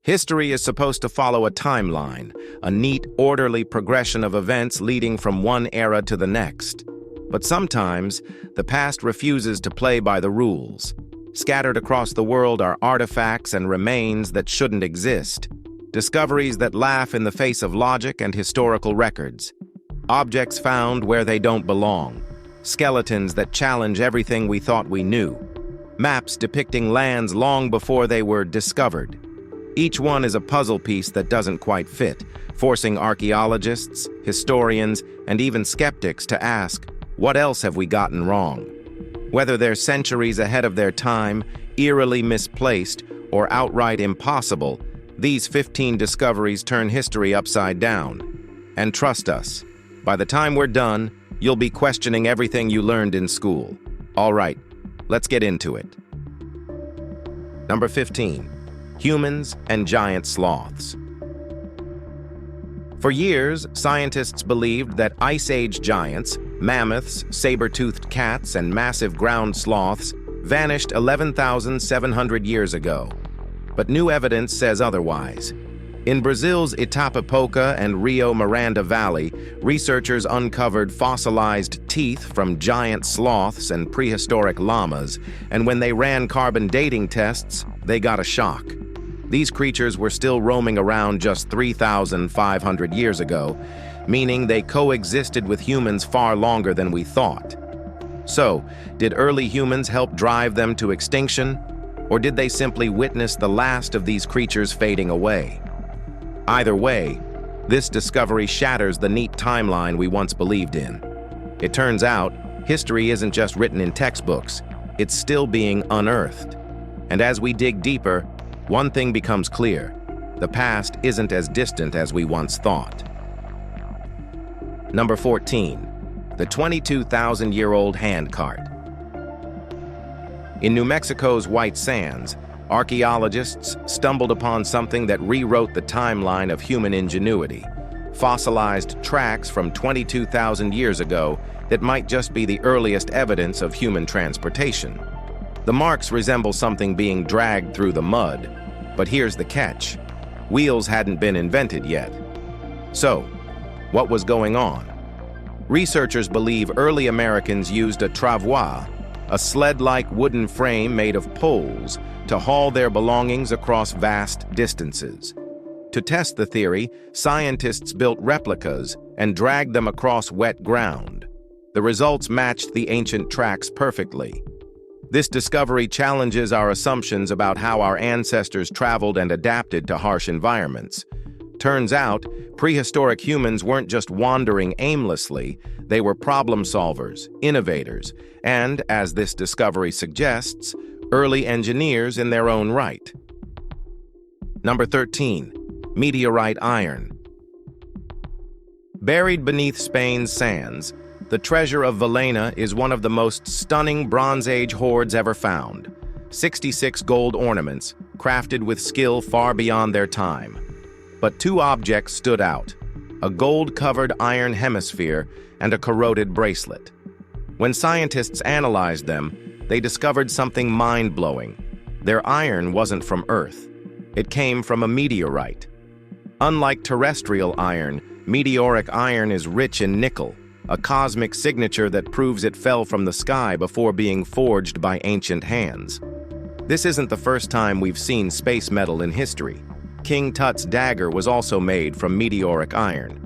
History is supposed to follow a timeline, a neat, orderly progression of events leading from one era to the next. But sometimes, the past refuses to play by the rules. Scattered across the world are artifacts and remains that shouldn't exist. Discoveries that laugh in the face of logic and historical records. Objects found where they don't belong. Skeletons that challenge everything we thought we knew. Maps depicting lands long before they were discovered. Each one is a puzzle piece that doesn't quite fit, forcing archaeologists, historians, and even skeptics to ask, what else have we gotten wrong? Whether they're centuries ahead of their time, eerily misplaced, or outright impossible, these 15 discoveries turn history upside down. And trust us, by the time we're done, you'll be questioning everything you learned in school. All right, let's get into it. Number 15. Humans and giant sloths. For years, scientists believed that Ice Age giants, mammoths, saber-toothed cats, and massive ground sloths vanished 11,700 years ago. But new evidence says otherwise. In Brazil's Itapipoca and Rio Miranda Valley, researchers uncovered fossilized teeth from giant sloths and prehistoric llamas, and when they ran carbon dating tests, they got a shock. These creatures were still roaming around just 3,500 years ago, meaning they coexisted with humans far longer than we thought. So, did early humans help drive them to extinction, or did they simply witness the last of these creatures fading away? Either way, this discovery shatters the neat timeline we once believed in. It turns out, history isn't just written in textbooks, it's still being unearthed. And as we dig deeper, one thing becomes clear: the past isn't as distant as we once thought. Number 14. The 22,000-year-old handcart. In New Mexico's White Sands, archaeologists stumbled upon something that rewrote the timeline of human ingenuity. Fossilized tracks from 22,000 years ago that might just be the earliest evidence of human transportation. The marks resemble something being dragged through the mud, but here's the catch: wheels hadn't been invented yet. So, what was going on? Researchers believe early Americans used a travois, a sled-like wooden frame made of poles, to haul their belongings across vast distances. To test the theory, scientists built replicas and dragged them across wet ground. The results matched the ancient tracks perfectly. This discovery challenges our assumptions about how our ancestors traveled and adapted to harsh environments. Turns out, prehistoric humans weren't just wandering aimlessly, they were problem solvers, innovators, and, as this discovery suggests, early engineers in their own right. Number 13. Meteorite iron. Buried beneath Spain's sands, the treasure of Villena is one of the most stunning Bronze Age hoards ever found. 66 gold ornaments, crafted with skill far beyond their time. But two objects stood out: a gold-covered iron hemisphere and a corroded bracelet. When scientists analyzed them, they discovered something mind-blowing. Their iron wasn't from Earth. It came from a meteorite. Unlike terrestrial iron, meteoric iron is rich in nickel, a cosmic signature that proves it fell from the sky before being forged by ancient hands. This isn't the first time we've seen space metal in history. King Tut's dagger was also made from meteoric iron.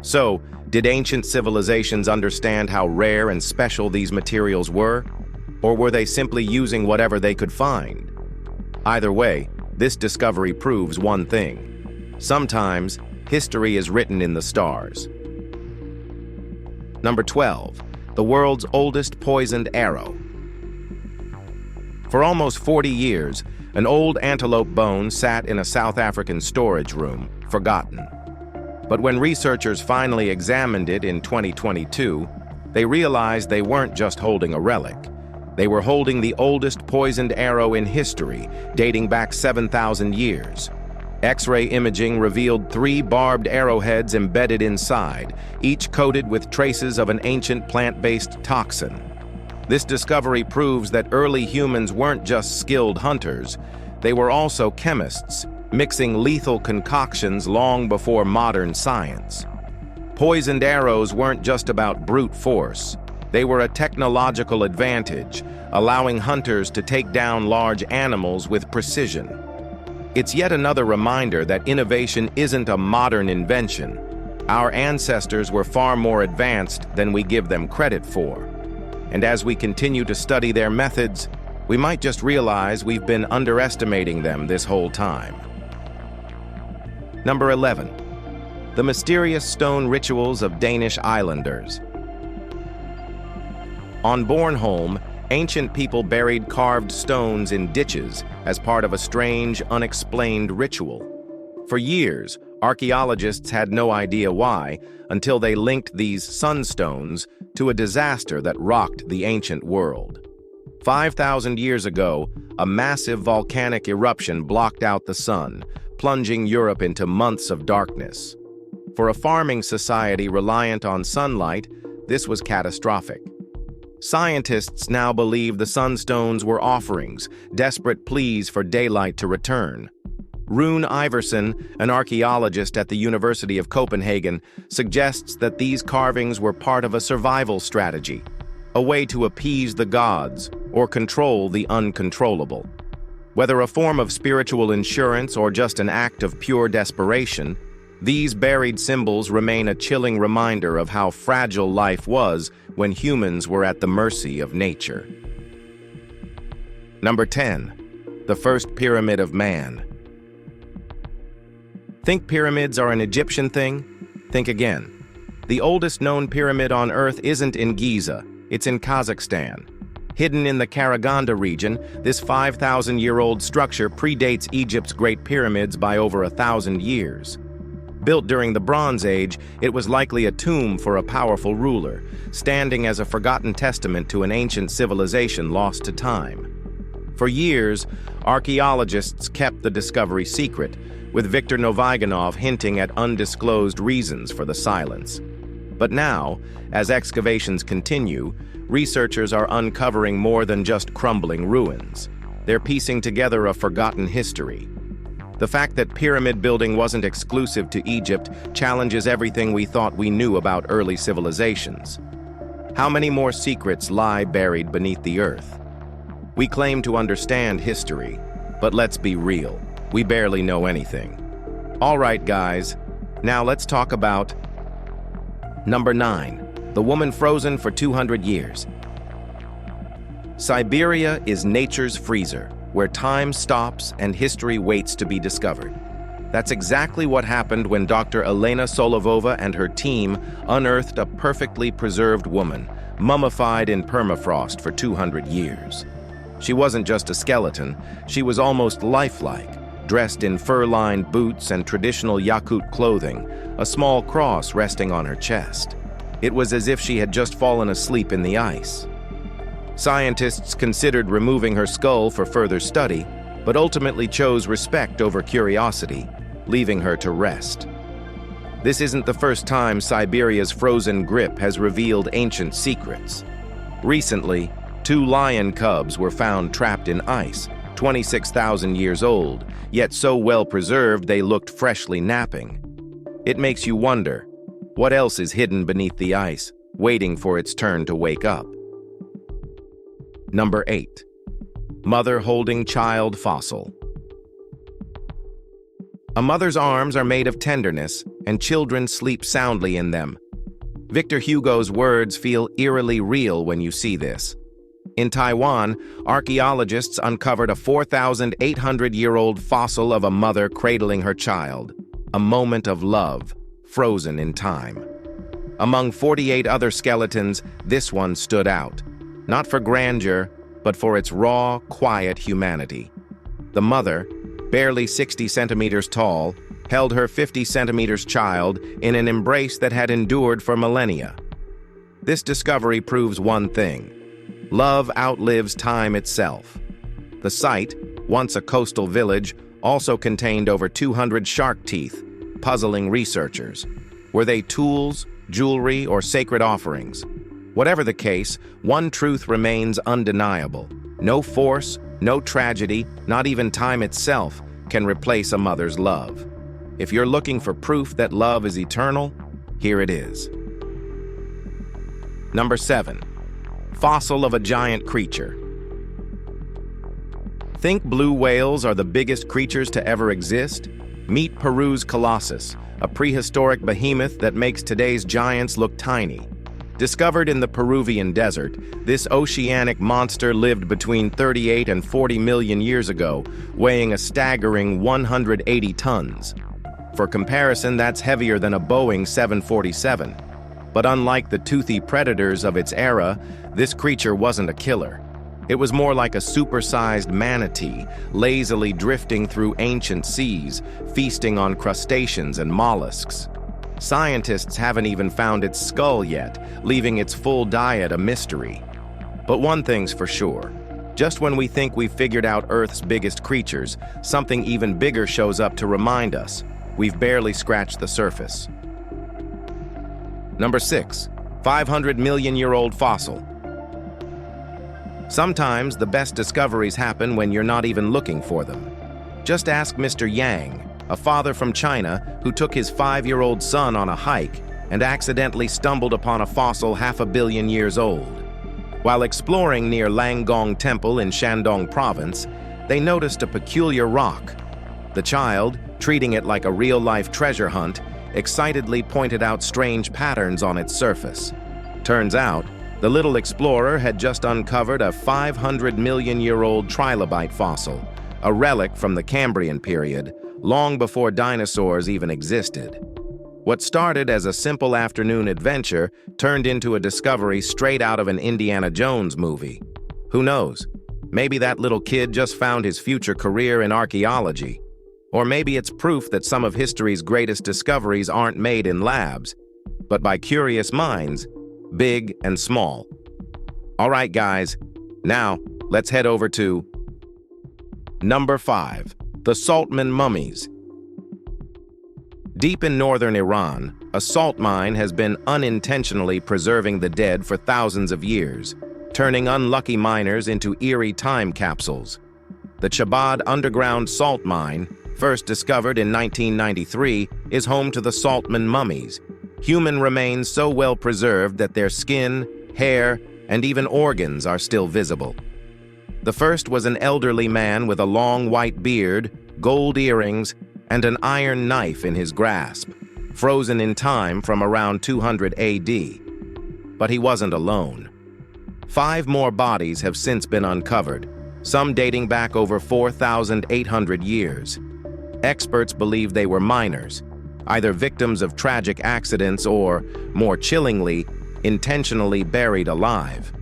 So, did ancient civilizations understand how rare and special these materials were? Or were they simply using whatever they could find? Either way, this discovery proves one thing: sometimes, history is written in the stars. Number 12. The world's oldest poisoned arrow. For almost 40 years, an old antelope bone sat in a South African storage room, forgotten. But when researchers finally examined it in 2022, they realized they weren't just holding a relic. They were holding the oldest poisoned arrow in history, dating back 7,000 years. X-ray imaging revealed 3 barbed arrowheads embedded inside, each coated with traces of an ancient plant-based toxin. This discovery proves that early humans weren't just skilled hunters, they were also chemists, mixing lethal concoctions long before modern science. Poisoned arrows weren't just about brute force. They were a technological advantage, allowing hunters to take down large animals with precision. It's yet another reminder that innovation isn't a modern invention. Our ancestors were far more advanced than we give them credit for. And as we continue to study their methods, we might just realize we've been underestimating them this whole time. Number 11. The mysterious stone rituals of Danish islanders. On Bornholm, ancient people buried carved stones in ditches as part of a strange, unexplained ritual. For years, archaeologists had no idea why, until they linked these sunstones to a disaster that rocked the ancient world. 5,000 years ago, a massive volcanic eruption blocked out the sun, plunging Europe into months of darkness. For a farming society reliant on sunlight, this was catastrophic. Scientists now believe the sunstones were offerings, desperate pleas for daylight to return. Rune Iversen, an archaeologist at the University of Copenhagen, suggests that these carvings were part of a survival strategy, a way to appease the gods or control the uncontrollable. Whether a form of spiritual insurance or just an act of pure desperation, these buried symbols remain a chilling reminder of how fragile life was when humans were at the mercy of nature. Number 10. The first pyramid of man. Think pyramids are an Egyptian thing? Think again. The oldest known pyramid on Earth isn't in Giza, it's in Kazakhstan. Hidden in the Karaganda region, this 5,000-year-old structure predates Egypt's Great Pyramids by over 1,000 years. Built during the Bronze Age, it was likely a tomb for a powerful ruler, standing as a forgotten testament to an ancient civilization lost to time. For years, archaeologists kept the discovery secret, with Viktor Novigonov hinting at undisclosed reasons for the silence. But now, as excavations continue, researchers are uncovering more than just crumbling ruins. They're piecing together a forgotten history. The fact that pyramid building wasn't exclusive to Egypt challenges everything we thought we knew about early civilizations. How many more secrets lie buried beneath the earth? We claim to understand history, but let's be real, we barely know anything. All right, guys, now let's talk about Number 9. The woman frozen for 200 years. Siberia is nature's freezer, where time stops and history waits to be discovered. That's exactly what happened when Dr. Elena Solovova and her team unearthed a perfectly preserved woman, mummified in permafrost for 200 years. She wasn't just a skeleton, she was almost lifelike, dressed in fur-lined boots and traditional Yakut clothing, a small cross resting on her chest. It was as if she had just fallen asleep in the ice. Scientists considered removing her skull for further study, but ultimately chose respect over curiosity, leaving her to rest. This isn't the first time Siberia's frozen grip has revealed ancient secrets. Recently, 2 lion cubs were found trapped in ice, 26,000 years old, yet so well preserved they looked freshly napping. It makes you wonder, what else is hidden beneath the ice, waiting for its turn to wake up? Number 8. Mother holding child fossil. A mother's arms are made of tenderness, and children sleep soundly in them. Victor Hugo's words feel eerily real when you see this. In Taiwan, archaeologists uncovered a 4,800-year-old fossil of a mother cradling her child, a moment of love, frozen in time. Among 48 other skeletons, this one stood out, not for grandeur, but for its raw, quiet humanity. The mother, barely 60 centimeters tall, held her 50 centimeters child in an embrace that had endured for millennia. This discovery proves one thing: love outlives time itself. The site, once a coastal village, also contained over 200 shark teeth, puzzling researchers. Were they tools, jewelry, or sacred offerings? Whatever the case, one truth remains undeniable. No force, no tragedy, not even time itself, can replace a mother's love. If you're looking for proof that love is eternal, here it is. Number 7. Fossil of a giant creature. Think blue whales are the biggest creatures to ever exist? Meet Peru's colossus, a prehistoric behemoth that makes today's giants look tiny. Discovered in the Peruvian desert, this oceanic monster lived between 38 and 40 million years ago, weighing a staggering 180 tons. For comparison, that's heavier than a Boeing 747. But unlike the toothy predators of its era, this creature wasn't a killer. It was more like a supersized manatee, lazily drifting through ancient seas, feasting on crustaceans and mollusks. Scientists haven't even found its skull yet, leaving its full diet a mystery. But one thing's for sure. Just when we think we've figured out Earth's biggest creatures, something even bigger shows up to remind us we've barely scratched the surface. Number 6. 500-million-year-old fossil. Sometimes the best discoveries happen when you're not even looking for them. Just ask Mr. Yang, a father from China who took his 5-year-old son on a hike and accidentally stumbled upon a fossil 500 million years old. While exploring near Langong Temple in Shandong Province, they noticed a peculiar rock. The child, treating it like a real-life treasure hunt, excitedly pointed out strange patterns on its surface. Turns out, the little explorer had just uncovered a 500-million-year-old trilobite fossil, a relic from the Cambrian period, long before dinosaurs even existed. What started as a simple afternoon adventure turned into a discovery straight out of an Indiana Jones movie. Who knows? Maybe that little kid just found his future career in archaeology. Or maybe it's proof that some of history's greatest discoveries aren't made in labs, but by curious minds, big and small. All right, guys, now let's head over to Number 5. The Saltman Mummies. Deep in northern Iran, a salt mine has been unintentionally preserving the dead for thousands of years, turning unlucky miners into eerie time capsules. The Chabad underground salt mine, first discovered in 1993, is home to the Saltman mummies, human remains so well preserved that their skin, hair, and even organs are still visible. The first was an elderly man with a long white beard, gold earrings, and an iron knife in his grasp, frozen in time from around 200 AD. But he wasn't alone. 5 more bodies have since been uncovered, some dating back over 4,800 years. Experts believe they were miners, either victims of tragic accidents or, more chillingly, intentionally buried alive.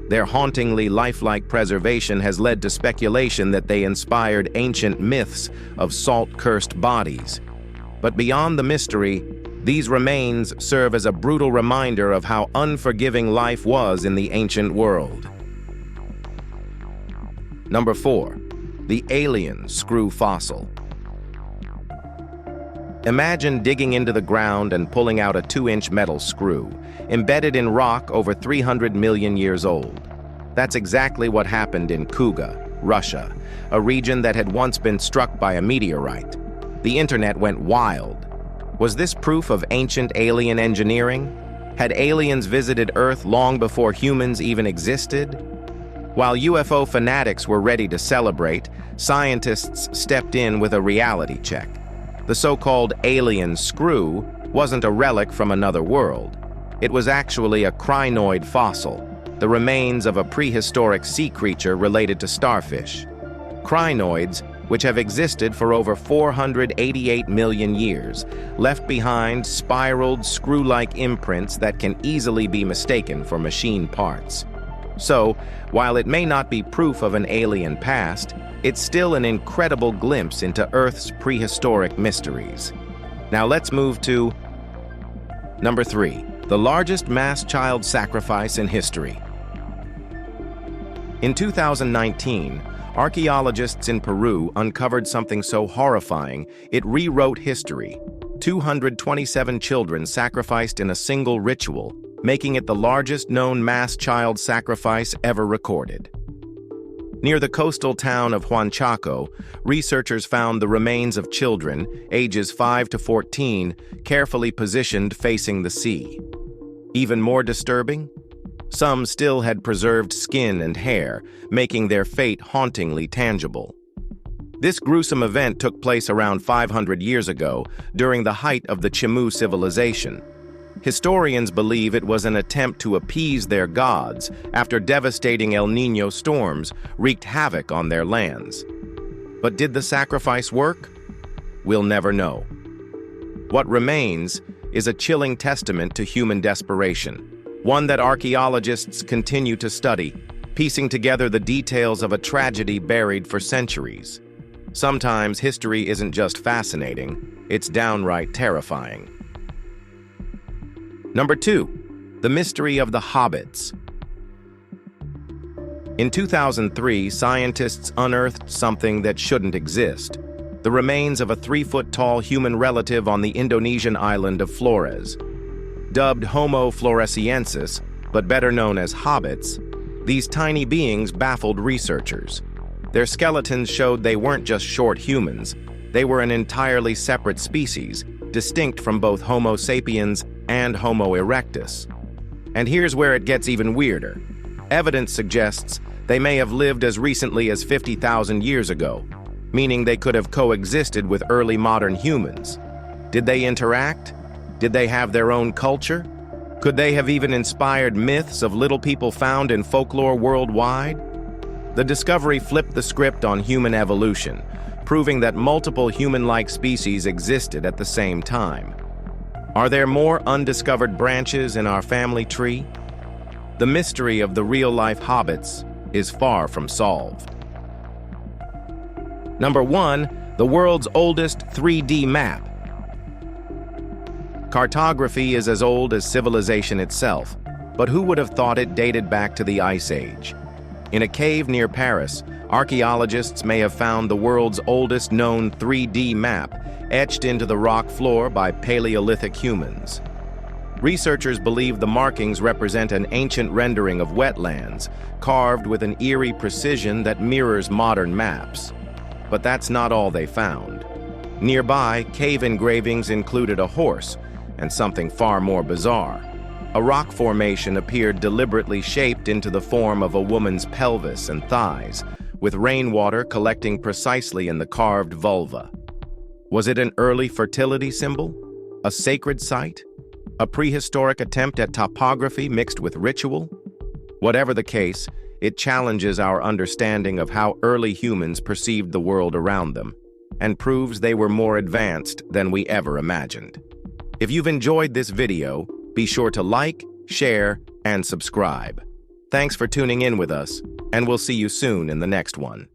Their hauntingly lifelike preservation has led to speculation that they inspired ancient myths of salt-cursed bodies. But beyond the mystery, these remains serve as a brutal reminder of how unforgiving life was in the ancient world. Number 4. The alien screw fossil. Imagine digging into the ground and pulling out a 2-inch metal screw, embedded in rock over 300 million years old. That's exactly what happened in Kuga, Russia, a region that had once been struck by a meteorite. The internet went wild. Was this proof of ancient alien engineering? Had aliens visited Earth long before humans even existed? While UFO fanatics were ready to celebrate, scientists stepped in with a reality check. The so-called alien screw wasn't a relic from another world. It was actually a crinoid fossil, the remains of a prehistoric sea creature related to starfish. Crinoids, which have existed for over 488 million years, left behind spiraled, screw-like imprints that can easily be mistaken for machine parts. So, while it may not be proof of an alien past, it's still an incredible glimpse into Earth's prehistoric mysteries. Now let's move to Number 3. The largest mass child sacrifice in history. In 2019, archaeologists in Peru uncovered something so horrifying it rewrote history. 227 children sacrificed in a single ritual, making it the largest known mass child sacrifice ever recorded. Near the coastal town of Huanchaco, researchers found the remains of children, ages 5 to 14, carefully positioned facing the sea. Even more disturbing? Some still had preserved skin and hair, making their fate hauntingly tangible. This gruesome event took place around 500 years ago, during the height of the Chimu civilization. Historians believe it was an attempt to appease their gods after devastating El Niño storms wreaked havoc on their lands. But did the sacrifice work? We'll never know. What remains is a chilling testament to human desperation, one that archaeologists continue to study, piecing together the details of a tragedy buried for centuries. Sometimes history isn't just fascinating, it's downright terrifying. Number 2, the mystery of the hobbits. In 2003, scientists unearthed something that shouldn't exist: the remains of a 3-foot-tall human relative on the Indonesian island of Flores. Dubbed Homo floresiensis, but better known as hobbits, these tiny beings baffled researchers. Their skeletons showed they weren't just short humans, they were an entirely separate species, distinct from both Homo sapiens and Homo erectus. And here's where it gets even weirder. Evidence suggests they may have lived as recently as 50,000 years ago, meaning they could have coexisted with early modern humans. Did they interact? Did they have their own culture? Could they have even inspired myths of little people found in folklore worldwide? The discovery flipped the script on human evolution, proving that multiple human-like species existed at the same time. Are there more undiscovered branches in our family tree? The mystery of the real-life hobbits is far from solved. Number 1, the world's oldest 3D map. Cartography is as old as civilization itself, but who would have thought it dated back to the Ice Age? In a cave near Paris, archaeologists may have found the world's oldest known 3D map, etched into the rock floor by Paleolithic humans. Researchers believe the markings represent an ancient rendering of wetlands, carved with an eerie precision that mirrors modern maps. But that's not all they found. Nearby, cave engravings included a horse, and something far more bizarre. A rock formation appeared deliberately shaped into the form of a woman's pelvis and thighs, with rainwater collecting precisely in the carved vulva. Was it an early fertility symbol? A sacred site? A prehistoric attempt at topography mixed with ritual? Whatever the case, it challenges our understanding of how early humans perceived the world around them, and proves they were more advanced than we ever imagined. If you've enjoyed this video, be sure to like, share, and subscribe. Thanks for tuning in with us, and we'll see you soon in the next one.